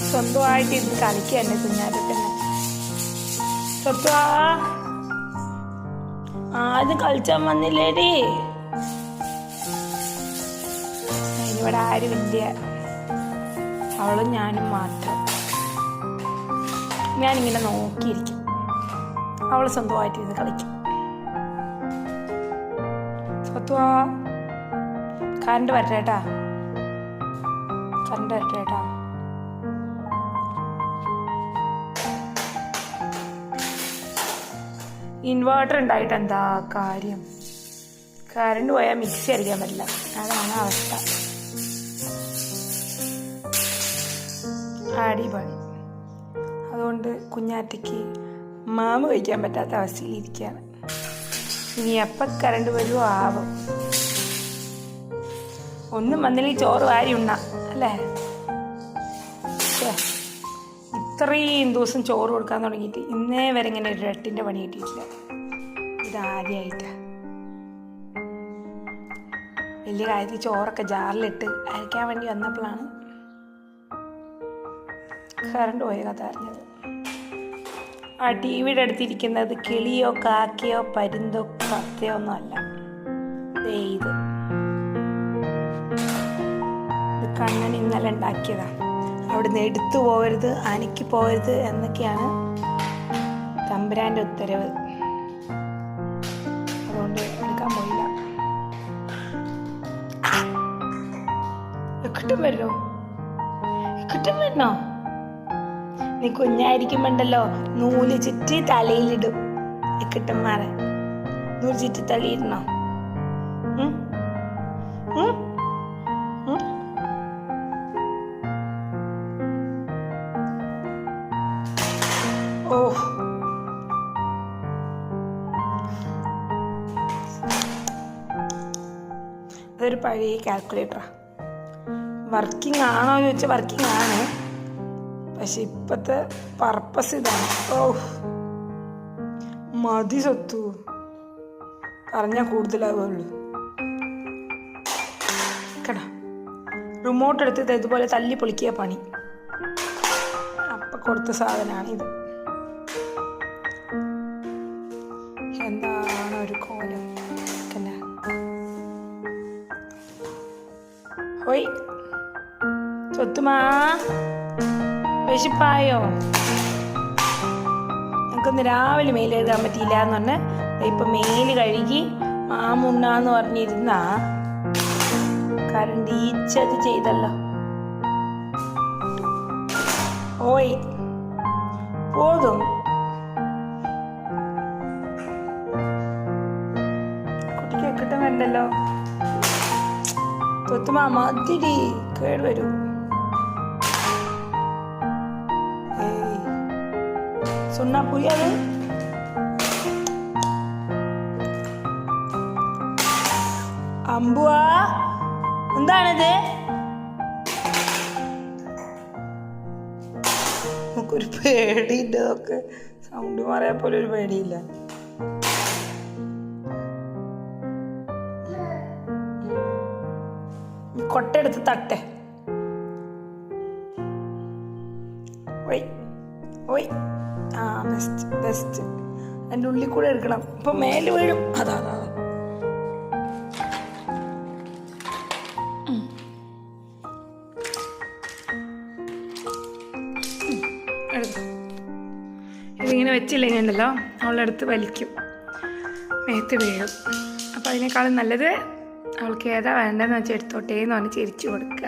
സ്വന്തമായിട്ട് ഇത് കളിക്കുക തന്നെ കുഞ്ഞാറ്റത്തിന്. സ്വത്വാ ആദ്യം കളിച്ചാൻ വന്നില്ലേടി. ഇവിടെ ആരുമില്ല, അവളും ഞാനും മാത്രം. ഞാനിങ്ങനെ നോക്കിയിരിക്കും, അവൾ സ്വന്തമായിട്ട് ഇത് കളിക്കും. സ്വത്വാ കറണ്ട് വരട്ടേട്ടാ, കറണ്ട് വരട്ടേട്ടാ. ഇൻവേർട്ടർ ഉണ്ടായിട്ട് എന്താ കാര്യം? കറണ്ട് പോയാൽ മിക്സി അടിക്കാൻ പറ്റില്ല, അതാണ് അവസ്ഥ. അടിപൊളി. അതുകൊണ്ട് കുഞ്ഞാറ്റയ്ക്ക് മാമ കഴിക്കാൻ പറ്റാത്ത അവസ്ഥയിൽ ഇരിക്കുകയാണ്. ഇനി എപ്പം കറണ്ട് വരുമോ ആവും. ഒന്നും വന്നില്ലെങ്കിൽ ചോറ് വാരി ഉണ്ണാം അല്ലേ? ഇത്രയും ദിവസം ചോറ് കൊടുക്കാൻ തുടങ്ങിയിട്ട് ഇന്നേ വരെ ഇങ്ങനെ ഒരു രട്ടിൻ്റെ പണി കിട്ടിയിട്ടില്ല. ഇതാദ്യമായിട്ടാണ്. വലിയ കാര്യത്തിൽ ചോറൊക്കെ ജാറിലിട്ട് അരയ്ക്കാൻ വേണ്ടി വന്നപ്പോഴാണ് കറണ്ട് പോയ കഥ അറിഞ്ഞത്. ആ ടി വിയുടെ അടുത്തിരിക്കുന്നത് കിളിയോ കാക്കയോ പരുന്തോ കത്തയോ ഒന്നും അല്ല. ഇത് കണ്ണൻ ഇന്നലെ ഉണ്ടാക്കിയതാണ്. അവിടുന്ന് എടുത്തു പോകരുത്, അനക്കി പോകരുത് എന്നൊക്കെയാണ് തമ്പുരാൻ്റെ ഉത്തരവ്. അതുകൊണ്ട് എടുക്കാൻ പോയില്ല. എക്കിട്ടും വരണോ? എക്കിട്ടും വരണോ? നീ കുഞ്ഞായിരിക്കുമ്പോണ്ടല്ലോ നൂല് ചുറ്റി തലയിലിടും. എക്കിട്ടന്മാരെ നൂല് ചുറ്റി തലയിടണോ? ഓ, അതൊരു പഴയ കാൽക്കുലേറ്ററാണ്. വർക്കിംഗ് ആണോ എന്ന് ചോദിച്ചാൽ വർക്കിംഗ് ആണ്, പക്ഷെ ഇപ്പോഴത്തെ പർപ്പസ് ഇതാണ്. ഓ മതി സ്വത്തു, പറഞ്ഞാൽ കൂടുതലാവുള്ളൂ. കേടാ, റിമോട്ട് എടുത്ത് ഇതുപോലെ തല്ലി പൊളിക്കുക പണി. അപ്പം കൊടുത്ത സാധനമാണ് ഇത്. എന്താണ് ഒരു കോലം. ഹോയ് സ്വത്തുമാ, വിശപ്പായോ? നമുക്കൊന്ന് രാവിലെ മെയിൽ എഴുതാൻ പറ്റിയില്ല എന്ന് പറഞ്ഞ് ഇപ്പം മെയിൽ കഴുകി മാമുണ്ണാന്ന് പറഞ്ഞിരുന്ന കറണ്ട് ഈച്ചത് ചെയ്തല്ലോ. ഓയ് പോതും കുട്ടിക്ക് കിട്ടാൻ വേണ്ടല്ലോ. തൊത്തുമാ മതിരി കേട് വരൂ. சொன்னா புரியாது. അമ്പുവാ, എന്താണിത്? നമുക്കൊരു പേടിയില്ല. ഇതൊക്കെ സൗണ്ട് മാറിയാൽ പോലെ ഒരു പേടിയില്ല. കൊട്ടെടുത്ത് തട്ടെ. ഓയ് ഓയ്, ആ ബെസ്റ്റ് ബെസ്റ്റ്. അതിൻ്റെ ഉള്ളിൽ കൂടെ എടുക്കണം, ഇപ്പം മേല് വീഴും. അതാ അതാ ഇതിങ്ങനെ വെച്ചില്ലെങ്കിൽ ഉണ്ടല്ലോ അവളെടുത്ത് വലിക്കും, മേത്ത് വീഴും. അപ്പം അതിനേക്കാളും നല്ലത് അവൾക്ക് ഏതാ വേണ്ടതെന്ന് വെച്ചാൽ എടുത്തോട്ടേ എന്ന് പറഞ്ഞ് ചിരിച്ചു കൊടുക്കുക.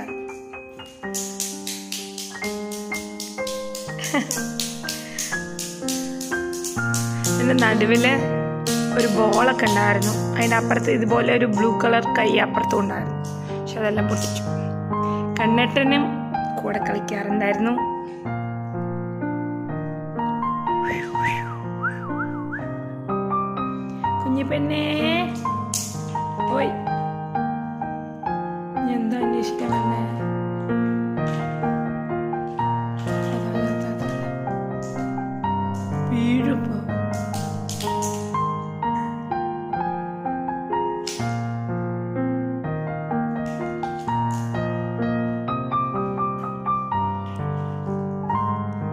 എൻ്റെ നടുവിൽ ഒരു ബോളൊക്കെ ഉണ്ടായിരുന്നു. അതിൻ്റെ അപ്പുറത്ത് ഇതുപോലെ ഒരു ബ്ലൂ കളർ കൈ അപ്പുറത്തും ഉണ്ടായിരുന്നു. പക്ഷെ അതെല്ലാം പൊട്ടിച്ചു. കണ്ണേട്ടനും കൂടെ കളിക്കാറുണ്ടായിരുന്നു. കുഞ്ഞി പെണ്ണേ പോയി. എന്താ അന്വേഷിക്കാൻ വന്നേ? വീഴുപ്പോ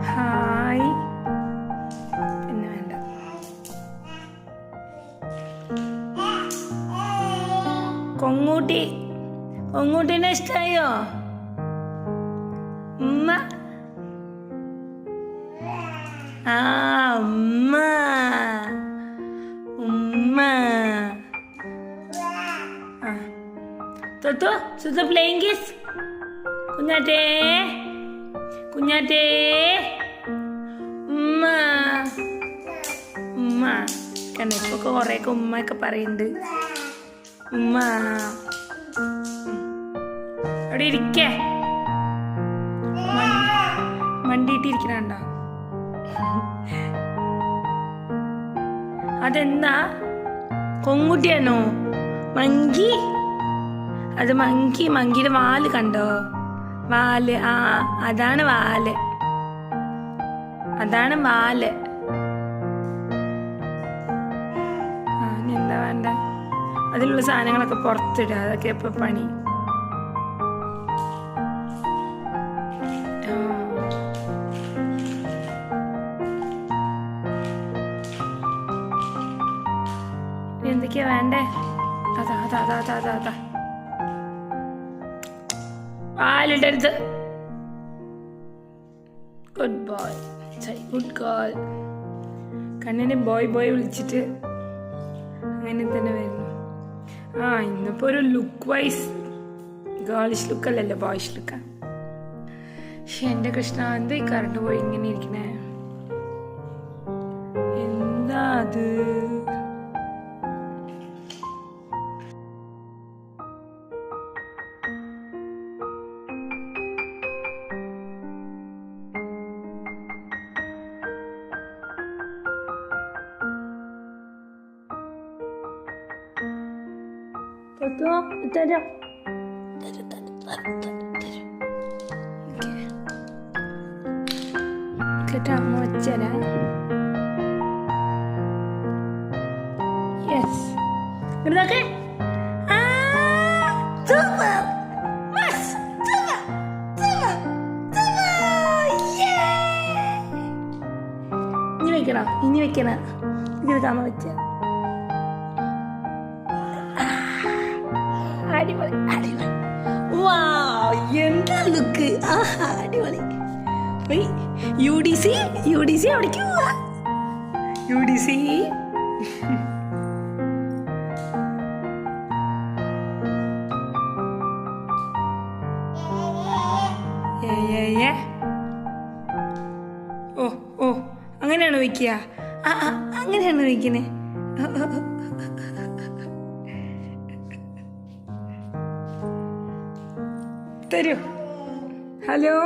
ഹായ്. പിന്നെ വേണ്ട. കൊങ്ങൂട്ടിനെ ഇഷ്ടായോ ഉമ്മ? ഉമ്മ ഉമ്മ. തൊട്ടോ സുധ പ്ലേയിങ് കിസ്. കുഞ്ഞാറ്റേ ഉമ്മ ഉമ്മ. കണ്ട ഇപ്പൊ കൊറേയൊക്കെ ഉമ്മയൊക്കെ പറയുന്നുണ്ട്. ഉമ്മ അവിടെ ഇരിക്കേ. മണ്ടിയിട്ടിരിക്കണ. അതെന്താ കൊങ്ങുട്ടിയാണോ? മങ്കി. അത് മങ്കിയുടെ വാല് കണ്ടോ? വാല്. അതാണ് വാല്. ഇനി എന്താ വേണ്ട? അതിലുള്ള സാധനങ്ങളൊക്കെ പുറത്തിടുക. അതൊക്കെ ഇപ്പൊ പണി. എന്തൊക്കെയാ വേണ്ടേ? അതാ പാലിടരുത്. Good boy. Good girl. കണ്ണിനെ ബോയ് വിളിച്ചിട്ട് അങ്ങനെ തന്നെ വരുന്നു. ഇന്നിപ്പോ ഒരു ലുക്ക് വൈസ് ഗേളിഷ് ലുക്ക് അല്ലല്ലോ, ബോയ്ഷ് ലുക്കാ. പക്ഷെ എന്റെ കൃഷ്ണ, എന്താ ഈ കറണ്ട് പോയി ഇങ്ങനെ ഇരിക്കണേ? എന്താ അത്? തരാം. അമ്മ വെച്ചരാ. യെസ്. ഇതൊക്കെ ഇനി വെക്കണം. ഇത് അമ്മ വെച്ച. അടിപൊളി. എന്താ ലുക്ക്! അടിപൊളി. UDC അവിടേക്ക് പോവാ. UDC ഓ അങ്ങനെയാണോ വയ്ക്കുക? അങ്ങനെയാണോ വയ്ക്കണേ? തരൂ. ഹലോ.